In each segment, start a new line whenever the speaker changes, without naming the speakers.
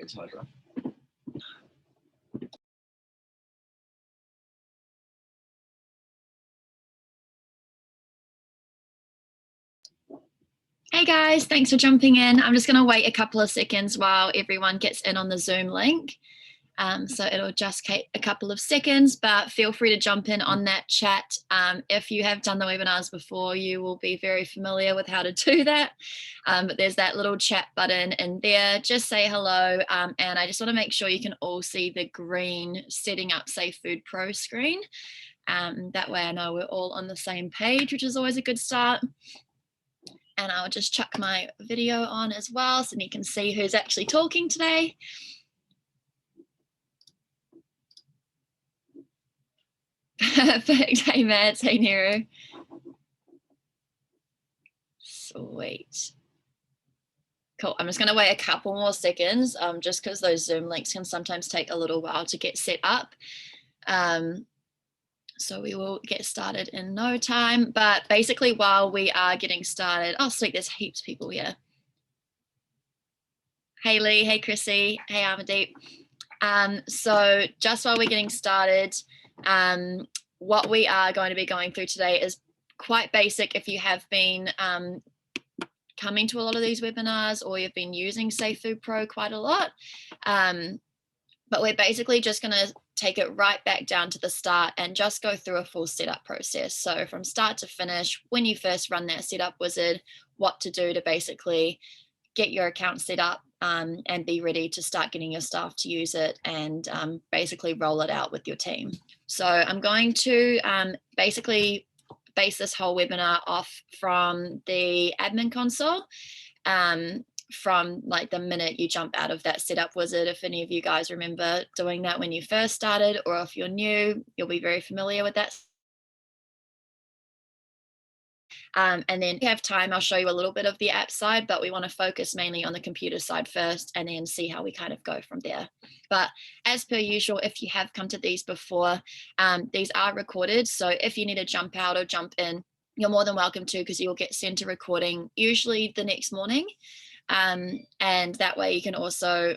it's Hydra.
Hey guys, thanks for jumping in. I'm just going to wait a couple of seconds while everyone gets in on the Zoom link. So it'll just take a couple of seconds, but feel free to jump in on that chat. If you have done the webinars before, you will be very familiar with how to do that. But there's that little chat button in there. Just say hello. And I just want to make sure you can all see the green Setting Up Safe Food Pro screen. That way I know we're all on the same page, which is always a good start. And I'll just chuck my video on as well so you can see who's actually talking today. Perfect. Hey Matt, hey Nero. Sweet. Cool. I'm just going to wait a couple more seconds just because those Zoom links can sometimes take a little while to get set up. So we will get started in no time. But basically while we are getting started, oh sweet, there's heaps of people here. Hey Lee, hey Chrissy, hey Armadeep. So just while we're getting started, what we are going to be going through today is quite basic if you have been coming to a lot of these webinars or you've been using Safe Food Pro quite a lot. But we're basically just going to take it right back down to the start and just go through a full setup process. So from start to finish, when you first run that setup wizard, what to do to basically get your account set up and be ready to start getting your staff to use it and basically roll it out with your team. So I'm going to basically base this whole webinar off from the admin console from like the minute you jump out of that setup wizard. If any of you guys remember doing that when you first started, or if you're new, you'll be very familiar with that. And then if you have time, I'll show you a little bit of the app side, but we want to focus mainly on the computer side first and then see how we kind of go from there. But as per usual, if you have come to these before, these are recorded. So if you need to jump out or jump in, you're more than welcome to, because you'll get sent a recording usually the next morning. And that way you can also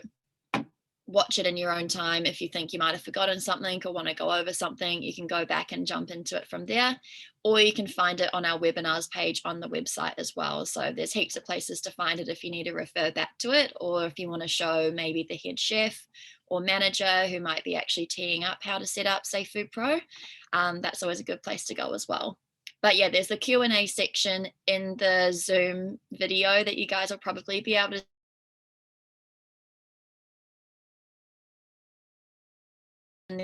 watch it in your own time. If you think you might have forgotten something or want to go over something, you can go back and jump into it from there, or you can find it on our webinars page on the website as well. So there's heaps of places to find it if you need to refer back to it, or if you want to show maybe the head chef or manager who might be actually teeing up how to set up Safe Food Pro. That's always a good place to go as well. But yeah, there's the Q&A section in the Zoom video that you guys will probably be able to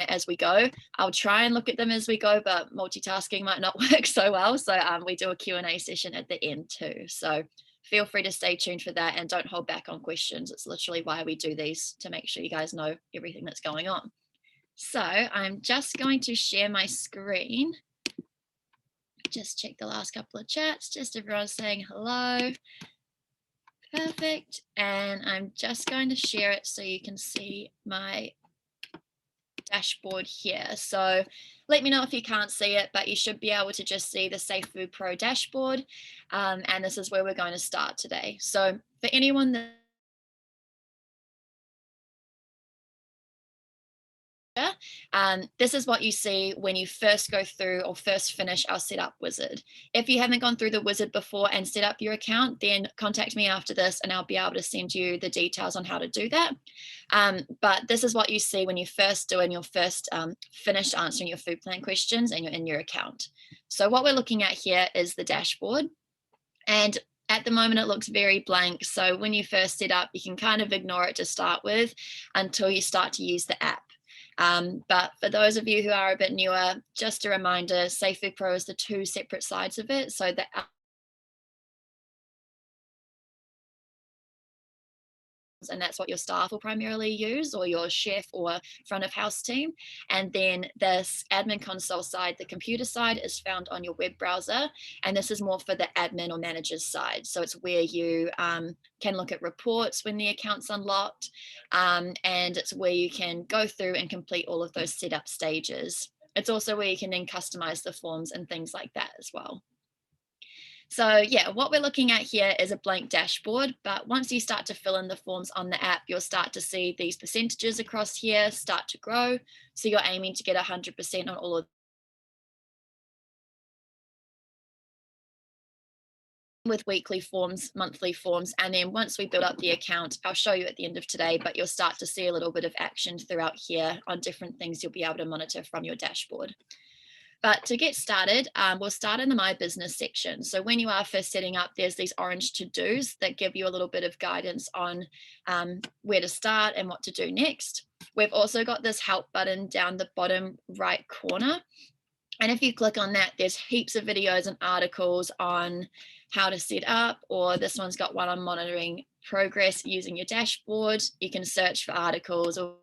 as we go. I'll try and look at them as we go, but multitasking might not work so well. So we do a Q&A session at the end too. So feel free to stay tuned for that and don't hold back on questions. It's literally why we do these, to make sure you guys know everything that's going on. So I'm just going to share my screen. Just check the last couple of chats, just everyone saying hello. Perfect. And I'm just going to share it so you can see my dashboard here. So let me know if you can't see it, but you should be able to just see the Safe Food Pro dashboard. And this is where we're going to start today. So for anyone that this is what you see when you first go through or first finish our setup wizard. If you haven't gone through the wizard before and set up your account, then contact me after this and I'll be able to send you the details on how to do that. But this is what you see when you first do and you're first finished answering your food plan questions and you're in your account. So what we're looking at here is the dashboard. And at the moment, it looks very blank. So when you first set up, you can kind of ignore it to start with until you start to use the app. But for those of you who are a bit newer, just a reminder, Safe Food Pro is the two separate sides of it. So the and that's what your staff will primarily use, or your chef or front of house team. And then this admin console side, the computer side, is found on your web browser. And this is more for the admin or manager's side. So it's where you can look at reports when the account's unlocked. And it's where you can go through and complete all of those setup stages. It's also where you can then customize the forms and things like that as well. So yeah, what we're looking at here is a blank dashboard, but once you start to fill in the forms on the app, you'll start to see these percentages across here start to grow. So you're aiming to get 100% on all of with weekly forms, monthly forms, and then once we build up the account, I'll show you at the end of today, but you'll start to see a little bit of action throughout here on different things you'll be able to monitor from your dashboard. But to get started, we'll start in the My Business section. So when you are first setting up, there's these orange to-dos that give you a little bit of guidance on where to start and what to do next. We've also got this help button down the bottom right corner. And if you click on that, there's heaps of videos and articles on how to set up, or this one's got one on monitoring progress using your dashboard. You can search for articles, or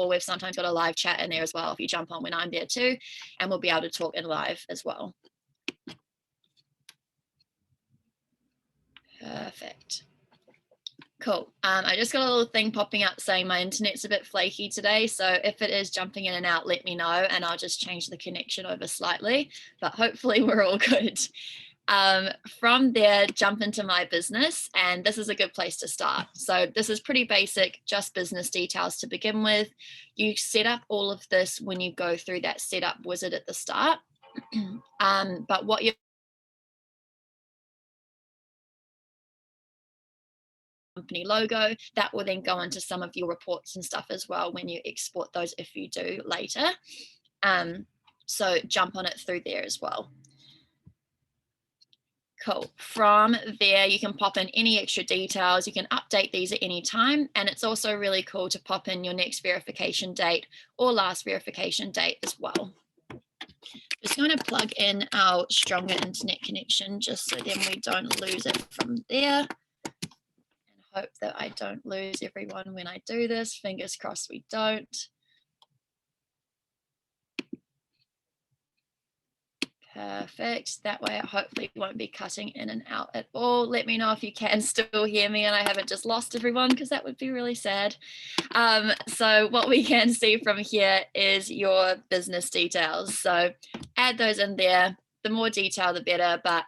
we've sometimes got a live chat in there as well if you jump on when I'm there too, and we'll be able to talk in live as well. Perfect. Cool. I just got a little thing popping up saying my internet's a bit flaky today. So if it is jumping in and out, let me know and I'll just change the connection over slightly, but hopefully we're all good. From there, jump into My Business, and this is a good place to start. So this is pretty basic, just business details to begin with. You set up all of this when you go through that setup wizard at the start. But what you're company logo, that will then go into some of your reports and stuff as well when you export those if you do later. So jump on it through there as well. Cool. From there, you can pop in any extra details. You can update these at any time. And it's also really cool to pop in your next verification date or last verification date as well. Just going to plug in our stronger internet connection just so then we don't lose it from there. And hope that I don't lose everyone when I do this. Fingers crossed we don't. Perfect. That way it hopefully won't be cutting in and out at all. Let me know if you can still hear me and I haven't just lost everyone, because that would be really sad. So what we can see from here is your business details. So add those in there. The more detail, the better, but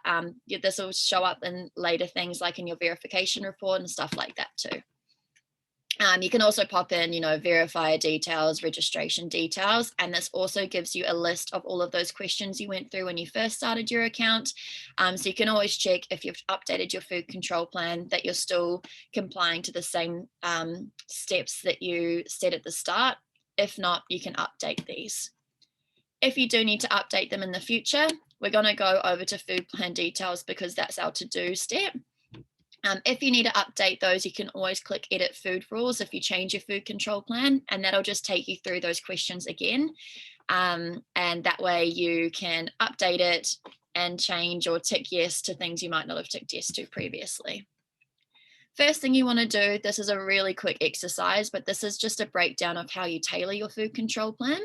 this will show up in later things like in your verification report and stuff like that too. You can also pop in, verifier details, registration details, and this also gives you a list of all of those questions you went through when you first started your account. So you can always check if you've updated your food control plan that you're still complying to the same steps that you set at the start. If not, you can update these. If you do need to update them in the future, we're going to go over to food plan details because that's our to-do step. If you need to update those, you can always click edit food rules if you change your food control plan, and that'll just take you through those questions again. And that way you can update it and change or tick yes to things you might not have ticked yes to previously. First thing you want to do, this is a really quick exercise, but this is just a breakdown of how you tailor your food control plan.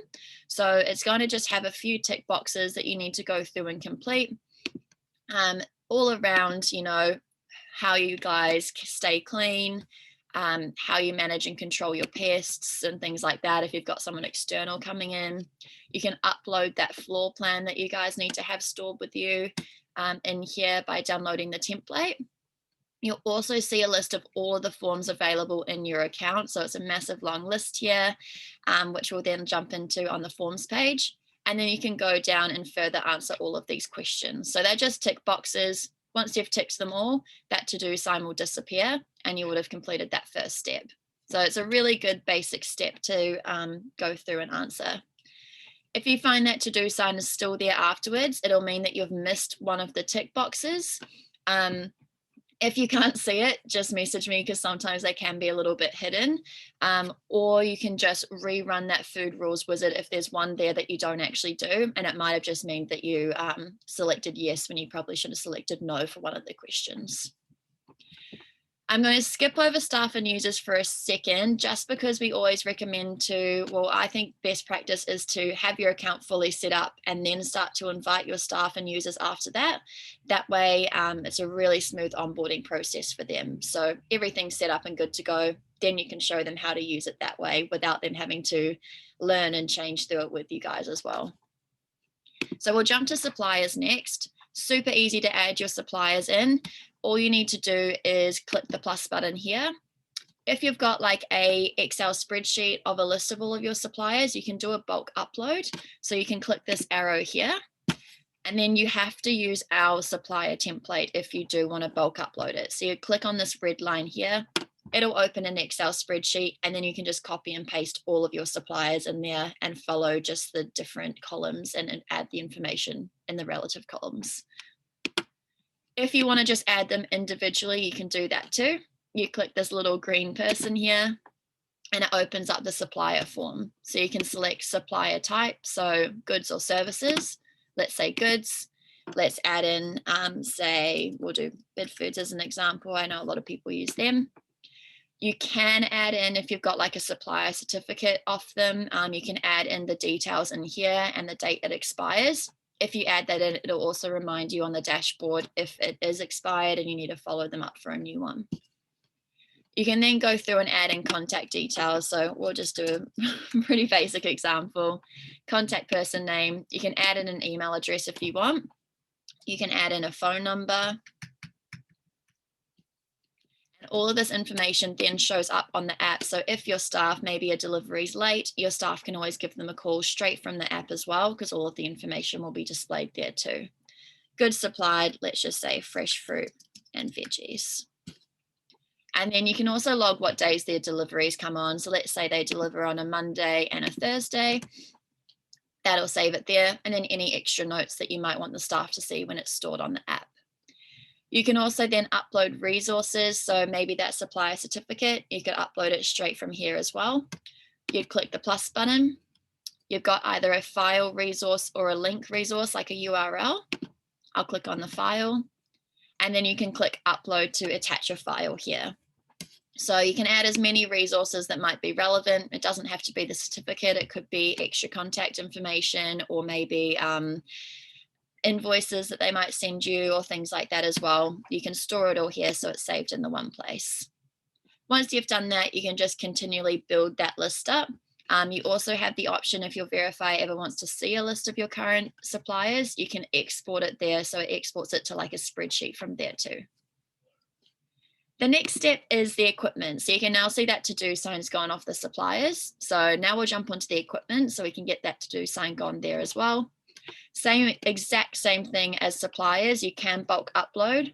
So it's going to just have a few tick boxes that you need to go through and complete all around, how you guys stay clean, how you manage and control your pests and things like that. If you've got someone external coming in, you can upload that floor plan that you guys need to have stored with you in here by downloading the template. You'll also see a list of all of the forms available in your account. So it's a massive long list here, which we'll then jump into on the forms page. And then you can go down and further answer all of these questions. So they're just tick boxes. Once you've ticked them all, that to-do sign will disappear and you would have completed that first step. So it's a really good basic step to go through and answer. If you find that to-do sign is still there afterwards, it'll mean that you've missed one of the tick boxes. If you can't see it, just message me because sometimes they can be a little bit hidden. Or you can just rerun that food rules wizard if there's one there that you don't actually do. And it might have just meant that you selected yes when you probably should have selected no for one of the questions. I'm going to skip over staff and users for a second, just because we always recommend I think best practice is to have your account fully set up and then start to invite your staff and users after that. That way, it's a really smooth onboarding process for them. So everything's set up and good to go. Then you can show them how to use it that way without them having to learn and change through it with you guys as well. So we'll jump to suppliers next. Super easy to add your suppliers in. All you need to do is click the plus button here. If you've got like a Excel spreadsheet of a list of all of your suppliers, you can do a bulk upload. So you can click this arrow here, and then you have to use our supplier template if you do want to bulk upload it. So you click on this red line here, it'll open an Excel spreadsheet, and then you can just copy and paste all of your suppliers in there and follow just the different columns and add the information in the relative columns. If you want to just add them individually, you can do that too. You click this little green person here and it opens up the supplier form. So you can select supplier type, so goods or services. Let's say goods. Let's add in, say, we'll do Bidfoods as an example. I know a lot of people use them. You can add in, if you've got like a supplier certificate off them, you can add in the details in here and the date it expires. If you add that in, it'll also remind you on the dashboard if it is expired and you need to follow them up for a new one. You can then go through and add in contact details. So we'll just do a pretty basic example. Contact person name. You can add in an email address if you want. You can add in a phone number. And all of this information then shows up on the app. So if your staff, maybe a delivery is late, your staff can always give them a call straight from the app as well, because all of the information will be displayed there too. Goods supplied, let's just say fresh fruit and veggies. And then you can also log what days their deliveries come on. So let's say they deliver on a Monday and a Thursday. That'll save it there. And then any extra notes that you might want the staff to see when it's stored on the app. You can also then upload resources. So maybe that supplier certificate, you could upload it straight from here as well. You'd click the plus button. You've got either a file resource or a link resource, like a URL. I'll click on the file. And then you can click upload to attach a file here. So you can add as many resources that might be relevant. It doesn't have to be the certificate. It could be extra contact information, or maybe invoices that they might send you, or things like that as well. You can store it all here so it's saved in the one place. Once you've done that, you can just continually build that list up. You also have the option, if your Verify ever wants to see a list of your current suppliers, you can export it there. So it exports it to like a spreadsheet from there too. The next step is the equipment. So you can now see that to-do sign's gone off the suppliers. So now we'll jump onto the equipment so we can get that to-do sign gone there as well. Exact same thing as suppliers. You can bulk upload.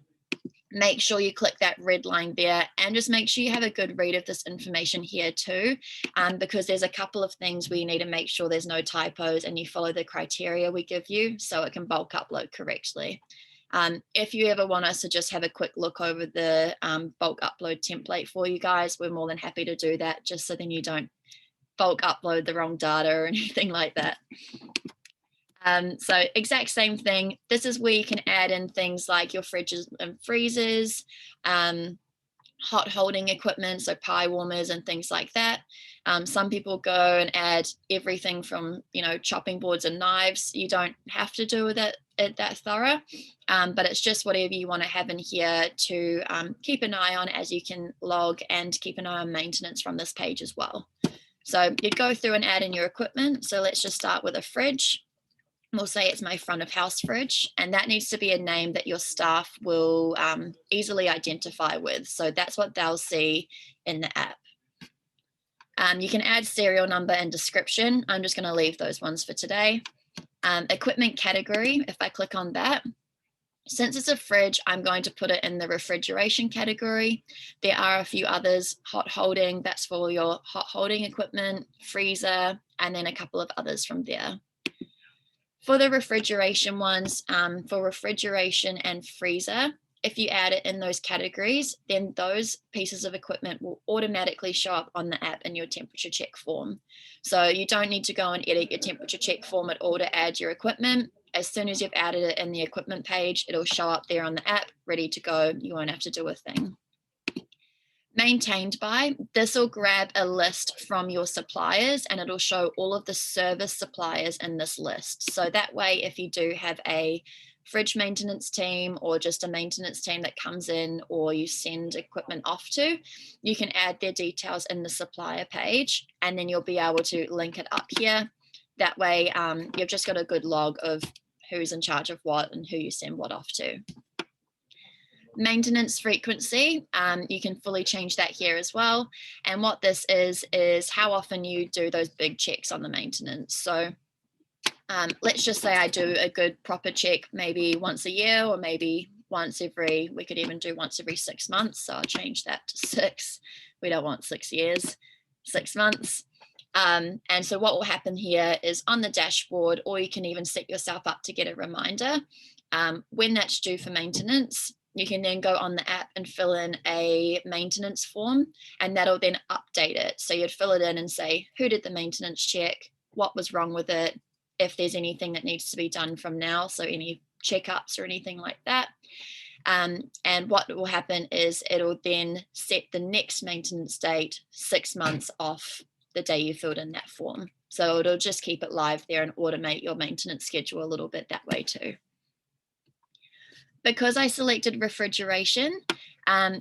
Make sure you click that red line there, and just make sure you have a good read of this information here too, because there's a couple of things where you need to make sure there's no typos and you follow the criteria we give you so it can bulk upload correctly. If you ever want us to just have a quick look over the bulk upload template for you guys, we're more than happy to do that, just so then you don't bulk upload the wrong data or anything like that. So exact same thing. This is where you can add in things like your fridges and freezers, hot holding equipment, so pie warmers and things like that. Some people go and add everything from, chopping boards and knives. You don't have to do it that thorough, but it's just whatever you want to have in here to keep an eye on as you can log and keep an eye on maintenance from this page as well. So you'd go through and add in your equipment. So let's just start with a fridge. We'll say it's my front of house fridge, and that needs to be a name that your staff will easily identify with. So that's what they'll see in the app. You can add serial number and description. I'm just going to leave those ones for today. Equipment category, if I click on that, since it's a fridge, I'm going to put it in the refrigeration category. There are a few others. Hot holding, that's for your hot holding equipment, freezer, and then a couple of others from there. For the refrigeration ones, for refrigeration and freezer, if you add it in those categories, then those pieces of equipment will automatically show up on the app in your temperature check form. So you don't need to go and edit your temperature check form at all to add your equipment. As soon as you've added it in the equipment page, it'll show up there on the app, ready to go. You won't have to do a thing. Maintained by, this will grab a list from your suppliers and it'll show all of the service suppliers in this list. So that way, if you do have a fridge maintenance team or just a maintenance team that comes in or you send equipment off to, you can add their details in the supplier page and then you'll be able to link it up here. That way, you've just got a good log of who's in charge of what and who you send what off to. Maintenance frequency, you can fully change that here as well. And what this is how often you do those big checks on the maintenance. So let's just say I do a good proper check maybe once a year, or maybe we could even do once every 6 months. So I'll change that to 6. We don't want 6 years, 6 months. And so what will happen here is on the dashboard, or you can even set yourself up to get a reminder when that's due for maintenance. You can then go on the app and fill in a maintenance form, and that'll then update it. So you'd fill it in and say, who did the maintenance check? What was wrong with it? If there's anything that needs to be done from now, so any checkups or anything like that. And what will happen is it'll then set the next maintenance date 6 months off the day you filled in that form. So it'll just keep it live there and automate your maintenance schedule a little bit that way too. Because I selected refrigeration,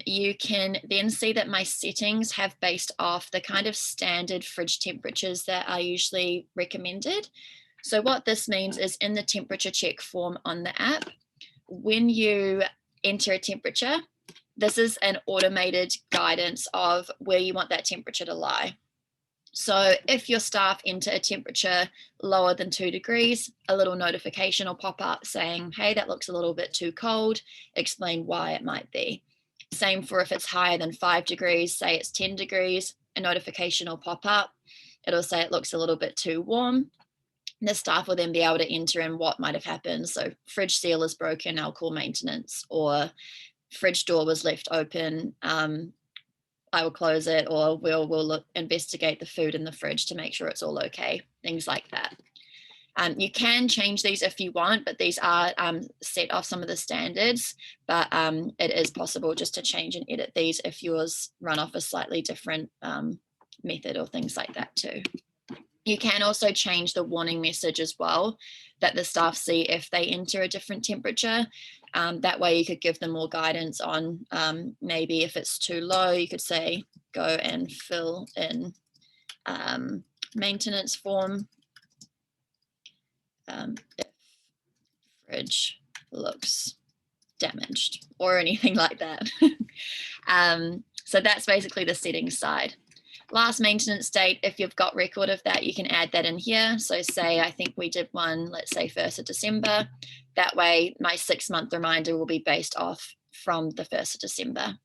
you can then see that my settings have based off the kind of standard fridge temperatures that are usually recommended. So what this means is in the temperature check form on the app, when you enter a temperature, this is an automated guidance of where you want that temperature to lie. So if your staff enter a temperature lower than 2 degrees, a little notification will pop up saying, hey, that looks a little bit too cold, explain why it might be. Same for if it's higher than 5 degrees, say it's 10 degrees, a notification will pop up. It'll say it looks a little bit too warm. The staff will then be able to enter in what might have happened. So fridge seal is broken, I'll call maintenance, or fridge door was left open, I will close it, or we'll investigate the food in the fridge to make sure it's all okay, things like that. You can change these if you want, but these are set off some of the standards, but it is possible just to change and edit these if yours run off a slightly different method or things like that too. You can also change the warning message as well that the staff see if they enter a different temperature. That way you could give them more guidance on maybe if it's too low, you could say, go and fill in maintenance form. If fridge looks damaged or anything like that. So that's basically the settings side. Last maintenance date, if you've got record of that, you can add that in here. So say, I think we did one, let's say 1st of December. That way my 6-month reminder will be based off from the 1st of December.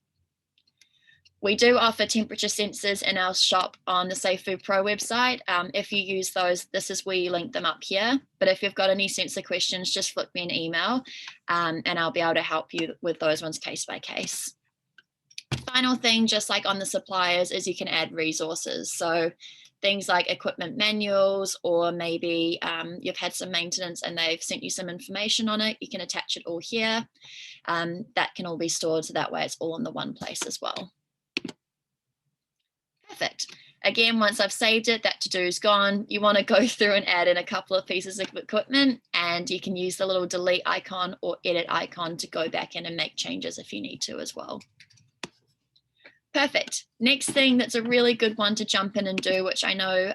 We do offer temperature sensors in our shop on the Safe Food Pro website. If you use those, this is where you link them up here. But if you've got any sensor questions, just flick me an email and I'll be able to help you with those ones case by case. Final thing, just like on the suppliers, is you can add resources. So things like equipment manuals, or maybe you've had some maintenance and they've sent you some information on it. You can attach it all here. That can all be stored, so that way it's all in the one place as well. Perfect. Again, once I've saved it, that to-do is gone. You want to go through and add in a couple of pieces of equipment, and you can use the little delete icon or edit icon to go back in and make changes if you need to as well. Perfect. Next thing that's a really good one to jump in and do, which I know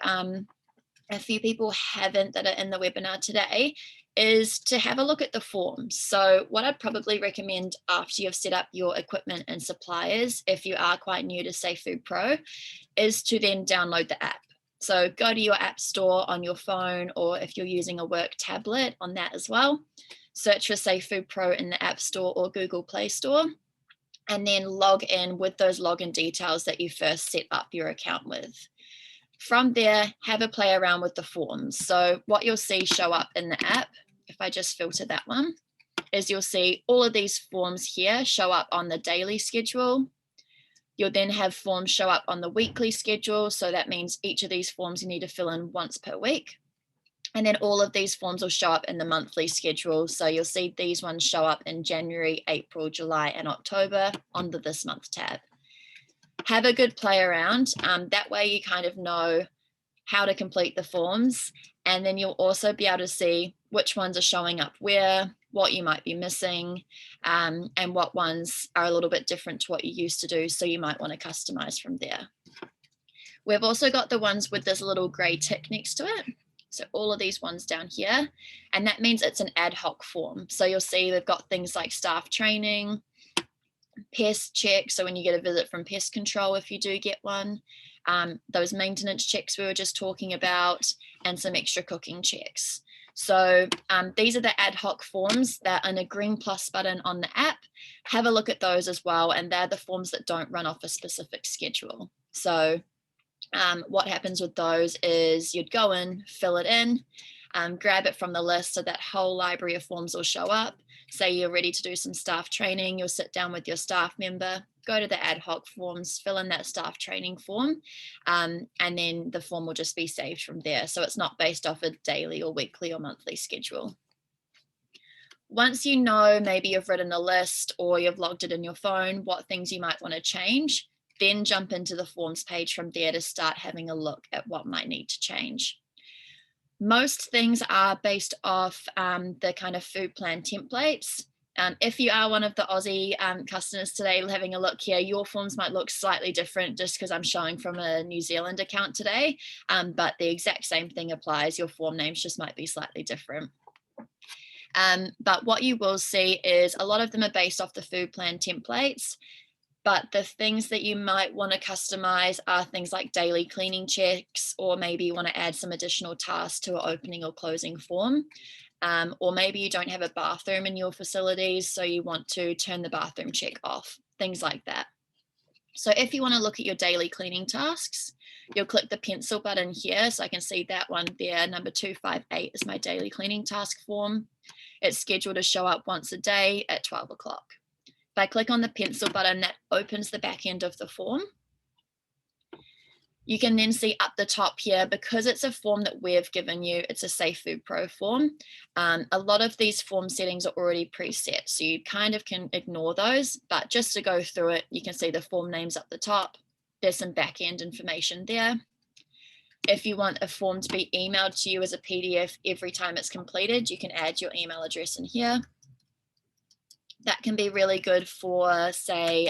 a few people haven't that are in the webinar today, is to have a look at the forms. So what I'd probably recommend after you've set up your equipment and suppliers, if you are quite new to Safe Food Pro, is to then download the app. So go to your app store on your phone, or if you're using a work tablet, on that as well. Search for Safe Food Pro in the App Store or Google Play Store, and then log in with those login details that you first set up your account with. From there, have a play around with the forms. So what you'll see show up in the app, if I just filter that one, is you'll see all of these forms here show up on the daily schedule. You'll then have forms show up on the weekly schedule. So that means each of these forms you need to fill in once per week. And then all of these forms will show up in the monthly schedule. So you'll see these ones show up in January, April, July, and October on the This Month tab. Have a good play around. That way you kind of know how to complete the forms. And then you'll also be able to see which ones are showing up where, what you might be missing, and what ones are a little bit different to what you used to do. So you might want to customize from there. We've also got the ones with this little gray tick next to it. So all of these ones down here, and that means it's an ad hoc form. So you'll see they've got things like staff training, pest checks, so when you get a visit from pest control, if you do get one, those maintenance checks we were just talking about, and some extra cooking checks. So these are the ad hoc forms that are in a green plus button on the app. Have a look at those as well, and they're the forms that don't run off a specific schedule. So what happens with those is you'd go in, fill it in, grab it from the list, so that whole library of forms will show up. Say you're ready to do some staff training, you'll sit down with your staff member, go to the ad hoc forms, fill in that staff training form, and then the form will just be saved from there. So it's not based off a daily or weekly or monthly schedule. Once you know, maybe you've written a list or you've logged it in your phone, what things you might want to change, then jump into the forms page from there to start having a look at what might need to change. Most things are based off the kind of food plan templates. If you are one of the Aussie customers today having a look here, your forms might look slightly different just because I'm showing from a New Zealand account today, but the exact same thing applies. Your form names just might be slightly different. But what you will see is a lot of them are based off the food plan templates. But the things that you might want to customize are things like daily cleaning checks, or maybe you want to add some additional tasks to an opening or closing form. Or maybe you don't have a bathroom in your facilities, so you want to turn the bathroom check off, things like that. So if you want to look at your daily cleaning tasks, you'll click the pencil button here. So I can see that one there, number 258 is my daily cleaning task form. It's scheduled to show up once a day at 12 o'clock. If I click on the pencil button, that opens the back end of the form. You can then see up the top here, because it's a form that we've given you, it's a Safe Food Pro form. A lot of these form settings are already preset, so you kind of can ignore those, but just to go through it, you can see the form names up the top. There's some back end information there. If you want a form to be emailed to you as a PDF every time it's completed, you can add your email address in here. That can be really good for, say,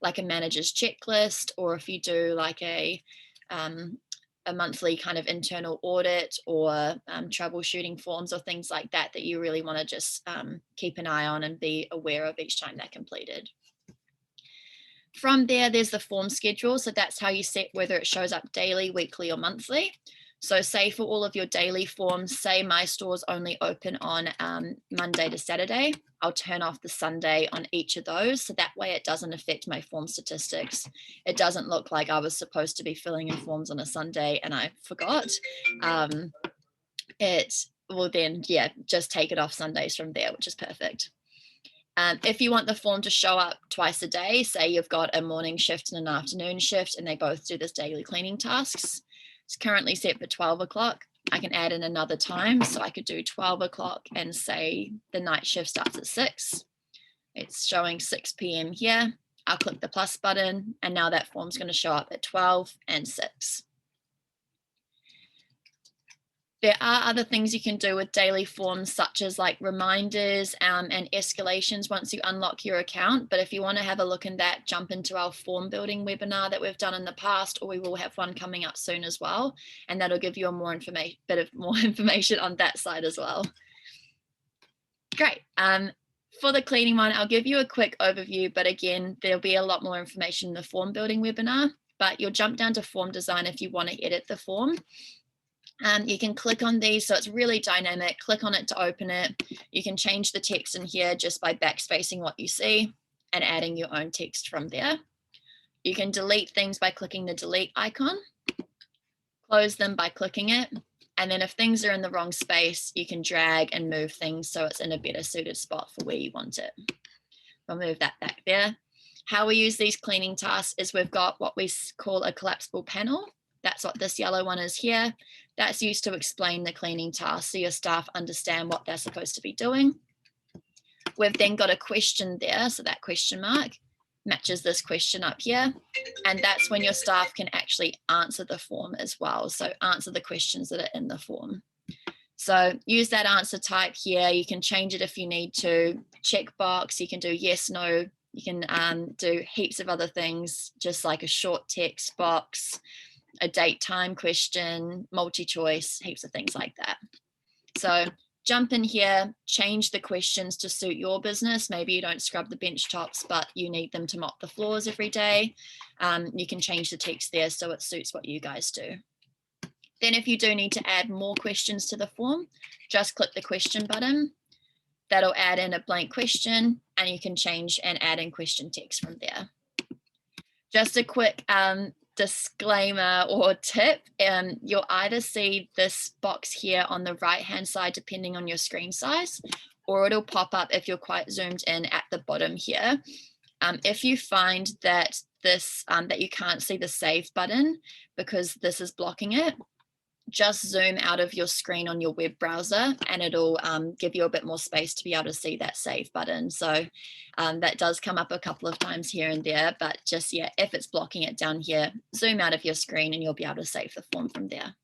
like a manager's checklist, or if you do like a monthly kind of internal audit, or troubleshooting forms or things like that, that you really want to just keep an eye on and be aware of each time they're completed. From there, there's the form schedule. So that's how you set whether it shows up daily, weekly, or monthly. So say for all of your daily forms, say my store's only open on Monday to Saturday, I'll turn off the Sunday on each of those. So that way it doesn't affect my form statistics. It doesn't look like I was supposed to be filling in forms on a Sunday and I forgot. It will then, yeah, just take it off Sundays from there, which is perfect. If you want the form to show up twice a day, say you've got a morning shift and an afternoon shift and they both do this daily cleaning tasks, it's currently set for 12 o'clock. I can add in another time. So I could do 12 o'clock and say the night shift starts at 6. It's showing 6 p.m. here. I'll click the plus button and now that form's going to show up at 12 and 6. There are other things you can do with daily forms, such as like reminders and escalations once you unlock your account. But if you want to have a look in that, jump into our form building webinar that we've done in the past, or we will have one coming up soon as well. And that'll give you a bit of more information on that side as well. Great. For the cleaning one, I'll give you a quick overview, but again, there'll be a lot more information in the form building webinar, but you'll jump down to form design if you want to edit the form. You can click on these, so it's really dynamic. Click on it to open it. You can change the text in here just by backspacing what you see and adding your own text from there. You can delete things by clicking the delete icon, close them by clicking it. And then if things are in the wrong space, you can drag and move things so it's in a better suited spot for where you want it. I'll move that back there. How we use these cleaning tasks is we've got what we call a collapsible panel. That's what this yellow one is here. That's used to explain the cleaning task so your staff understand what they're supposed to be doing. We've then got a question there, so that question mark matches this question up here, and that's when your staff can actually answer the form as well. So answer the questions that are in the form. So use that answer type here. You can change it if you need to. Checkbox, you can do yes, no. You can do heaps of other things, just like a short text box. a date time question, multi-choice, heaps of things like that. So jump in here, change the questions to suit your business. Maybe you don't scrub the bench tops, but you need them to mop the floors every day. You can change the text there so it suits what you guys do. Then if you do need to add more questions to the form, just click the question button. That'll add in a blank question, and you can change and add in question text from there. Just a quick disclaimer or tip, you'll either see this box here on the right hand side depending on your screen size, or it'll pop up if you're quite zoomed in at the bottom here. If you find that that you can't see the save button because this is blocking it, just zoom out of your screen on your web browser and it'll give you a bit more space to be able to see that save button. So that does come up a couple of times here and there, but just, yeah, if it's blocking it down here, zoom out of your screen and you'll be able to save the form from there.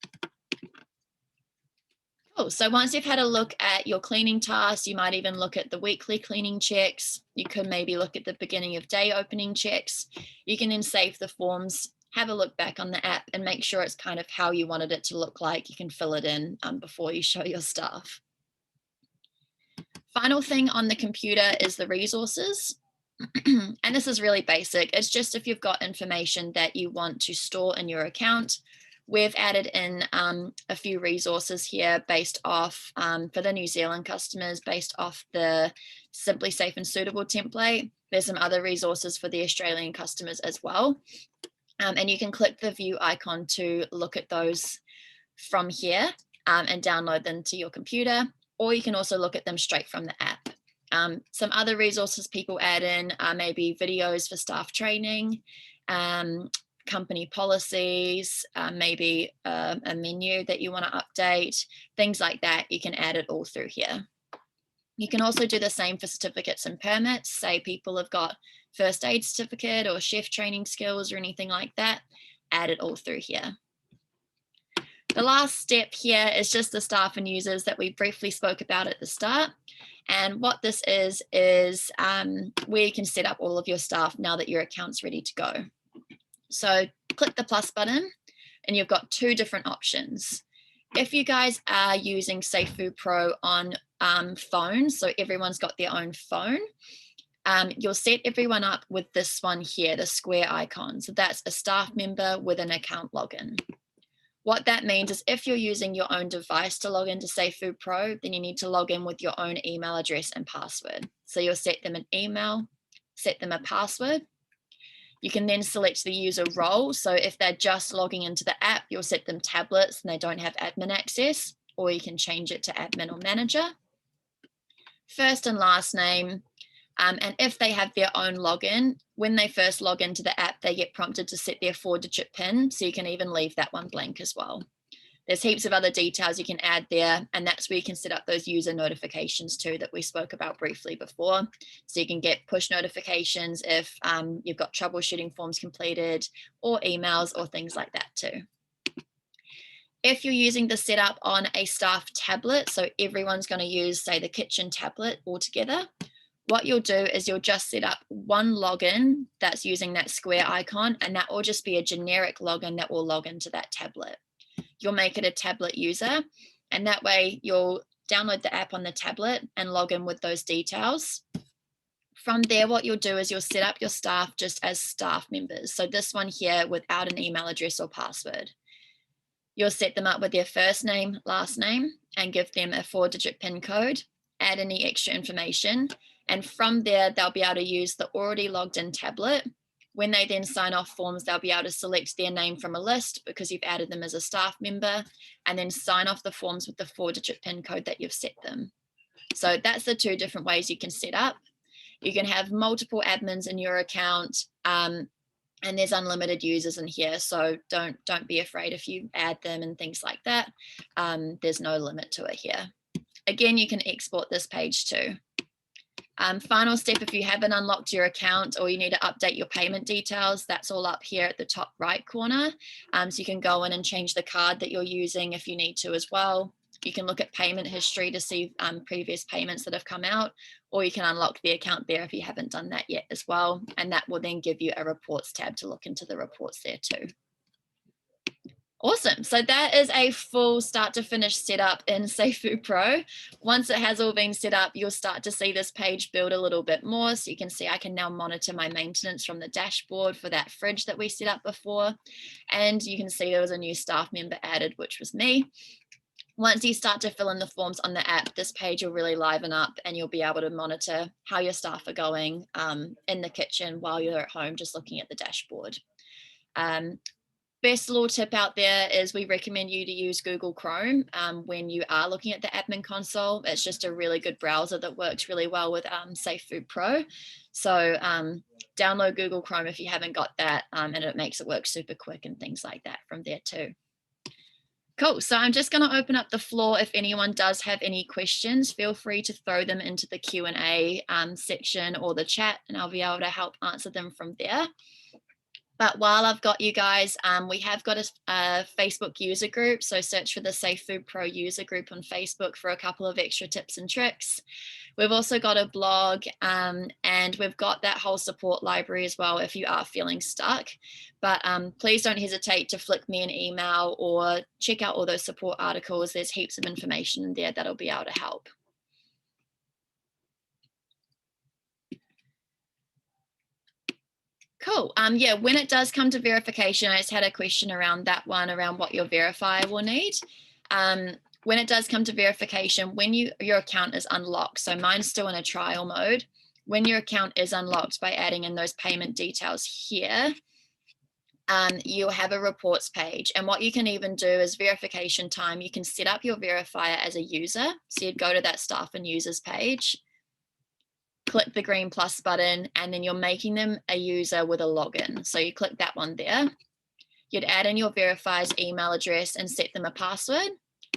Cool. So once you've had a look at your cleaning tasks, you might even look at the weekly cleaning checks. You could maybe look at the beginning of day opening checks. You can then save the forms, have a look back on the app and make sure it's kind of how you wanted it to look like. You can fill it in before you show your staff. Final thing on the computer is the resources. And this is really basic. It's just if you've got information that you want to store in your account. We've added in a few resources here based off, for the New Zealand customers, based off the Simply Safe and Suitable template. There's some other resources for the Australian customers as well. And you can click the view icon to look at those from here and download them to your computer, or you can also look at them straight from the app. Some other resources people add in are maybe videos for staff training, company policies, maybe a menu that you want to update, things like that. You can add it all through here. You can also do the same for certificates and permits. Say people have got first aid certificate or chef training skills or anything like that, add it all through here. The last step here is just the staff and users that we briefly spoke about at the start. And what this is where you can set up all of your staff now that your account's ready to go. So click the plus button and you've got two different options. If you guys are using SafeFood Pro on phones, so everyone's got their own phone, you'll set everyone up with this one here, the square icon. So that's a staff member with an account login. What that means is if you're using your own device to log into SafeFood Pro, then you need to log in with your own email address and password. So you'll set them an email, set them a password. You can then select the user role. So if they're just logging into the app, you'll set them tablets and they don't have admin access, or you can change it to admin or manager. First and last name. And if they have their own login, when they first log into the app, they get prompted to set their 4-digit PIN. So you can even leave that one blank as well. There's heaps of other details you can add there, and that's where you can set up those user notifications too that we spoke about briefly before. So you can get push notifications if you've got troubleshooting forms completed, or emails or things like that too. If you're using the setup on a staff tablet, so everyone's going to use, say, the kitchen tablet altogether, what you'll do is you'll just set up one login that's using that square icon, and that will just be a generic login that will log into that tablet. You'll make it a tablet user, and that way you'll download the app on the tablet and log in with those details. From there, what you'll do is you'll set up your staff just as staff members. So this one here without an email address or password. You'll set them up with their first name, last name, and give them a 4-digit PIN code, add any extra information. And from there, they'll be able to use the already logged in tablet. When they then sign off forms, they'll be able to select their name from a list because you've added them as a staff member, and then sign off the forms with the 4-digit PIN code that you've set them. So that's the two different ways you can set up. You can have multiple admins in your account, and there's unlimited users in here. So don't be afraid if you add them and things like that. There's no limit to it here. Again, you can export this page too. Final step, if you haven't unlocked your account or you need to update your payment details, that's all up here at the top right corner. So you can go in and change the card that you're using if you need to as well. You can look at payment history to see previous payments that have come out, or you can unlock the account there if you haven't done that yet as well. And that will then give you a reports tab to look into the reports there too. Awesome. So that is a full start to finish setup in SafeFood Pro. Once it has all been set up, you'll start to see this page build a little bit more. So you can see I can now monitor my maintenance from the dashboard for that fridge that we set up before. And you can see there was a new staff member added, which was me. Once you start to fill in the forms on the app, this page will really liven up and you'll be able to monitor how your staff are going in the kitchen while you're at home, just looking at the dashboard. Best little tip out there is we recommend you to use Google Chrome when you are looking at the admin console. It's just a really good browser that works really well with SafeFood Pro. So download Google Chrome if you haven't got that, and it makes it work super quick and things like that from there too. Cool, so I'm just gonna open up the floor. If anyone does have any questions, feel free to throw them into the Q&A section or the chat, and I'll be able to help answer them from there. But while I've got you guys, we have got a Facebook user group. So search for the SafeFood Pro user group on Facebook for a couple of extra tips and tricks. We've also got a blog and we've got that whole support library as well if you are feeling stuck. But please don't hesitate to flick me an email or check out all those support articles. There's heaps of information in there that'll be able to help. Cool. Yeah, when it does come to verification, I just had a question around that one, around what your verifier will need. When it does come to verification, when your account is unlocked, so mine's still in a trial mode, when your account is unlocked by adding in those payment details here, you'll have a reports page. And what you can even do is verification time, you can set up your verifier as a user. So you'd go to that staff and users page, click the green plus button, and then you're making them a user with a login. So you click that one there. You'd add in your verifier's email address and set them a password,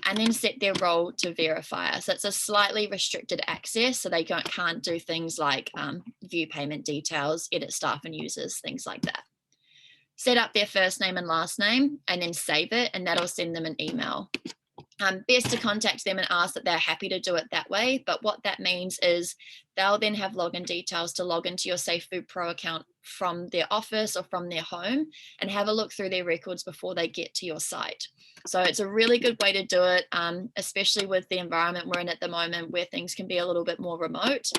and then set their role to verifier. So it's a slightly restricted access, so they can't do things like view payment details, edit staff and users, things like that. Set up their first name and last name, and then save it, and that'll send them an email. Best to contact them and ask that they're happy to do it that way. But what that means is they'll then have login details to log into your SafeFood Pro account from their office or from their home and have a look through their records before they get to your site. So it's a really good way to do it, especially with the environment we're in at the moment where things can be a little bit more remote.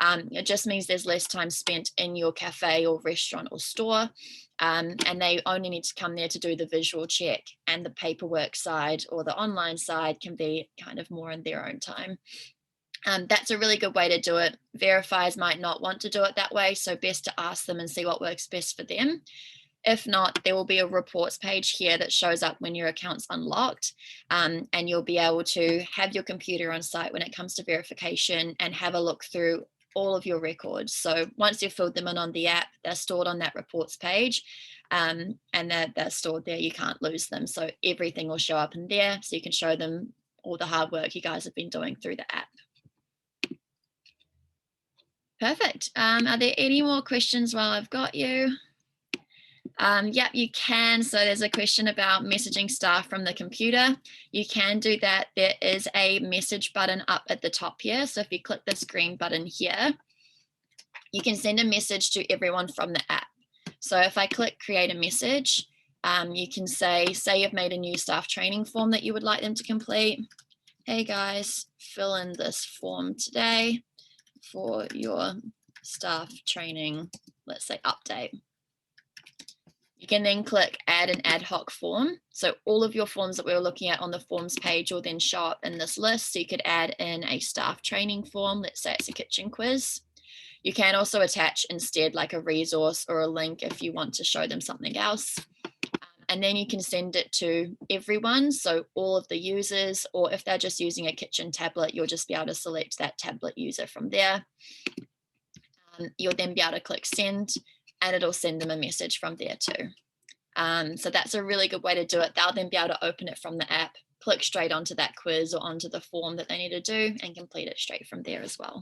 It just means there's less time spent in your cafe or restaurant or store. And they only need to come there to do the visual check, and the paperwork side or the online side can be kind of more in their own time. That's a really good way to do it. Verifiers might not want to do it that way, so best to ask them and see what works best for them. If not, there will be a reports page here that shows up when your account's unlocked, and you'll be able to have your computer on site when it comes to verification and have a look through all of your records. So once you've filled them in on the app, they're stored on that reports page, and they're stored there. You can't lose them. So everything will show up in there, so you can show them all the hard work you guys have been doing through the app. Perfect. Are there any more questions while I've got you? Yep, you can. So there's a question about messaging staff from the computer. You can do that. There is a message button up at the top here. So if you click this green button here, you can send a message to everyone from the app. So if I click create a message, you can say you've made a new staff training form that you would like them to complete. Hey guys, fill in this form today for your staff training, let's say update. You can then click add an ad hoc form. So all of your forms that we were looking at on the forms page will then show up in this list. So you could add in a staff training form. Let's say it's a kitchen quiz. You can also attach instead like a resource or a link if you want to show them something else. And then you can send it to everyone. So all of the users, or if they're just using a kitchen tablet, you'll just be able to select that tablet user from there. You'll then be able to click send, and it'll send them a message from there too. So that's a really good way to do it. They'll then be able to open it from the app, click straight onto that quiz or onto the form that they need to do, and complete it straight from there as well.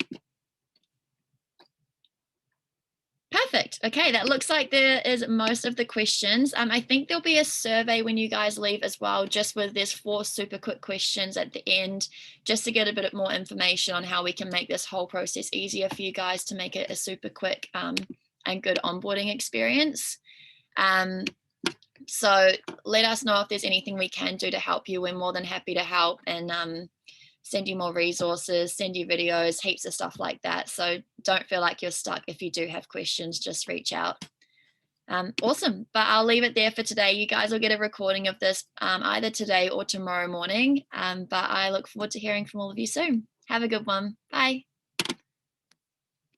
Perfect. Okay, that looks like there is most of the questions. I think there'll be a survey when you guys leave as well, just with there's 4 super quick questions at the end, just to get a bit more information on how we can make this whole process easier for you guys to make it a super quick and good onboarding experience. So let us know if there's anything we can do to help you. We're more than happy to help and send you more resources, send you videos, heaps of stuff like that. So don't feel like you're stuck. If you do have questions, just reach out. Awesome, but I'll leave it there for today. You guys will get a recording of this either today or tomorrow morning, but I look forward to hearing from all of you soon. Have a good one. Bye.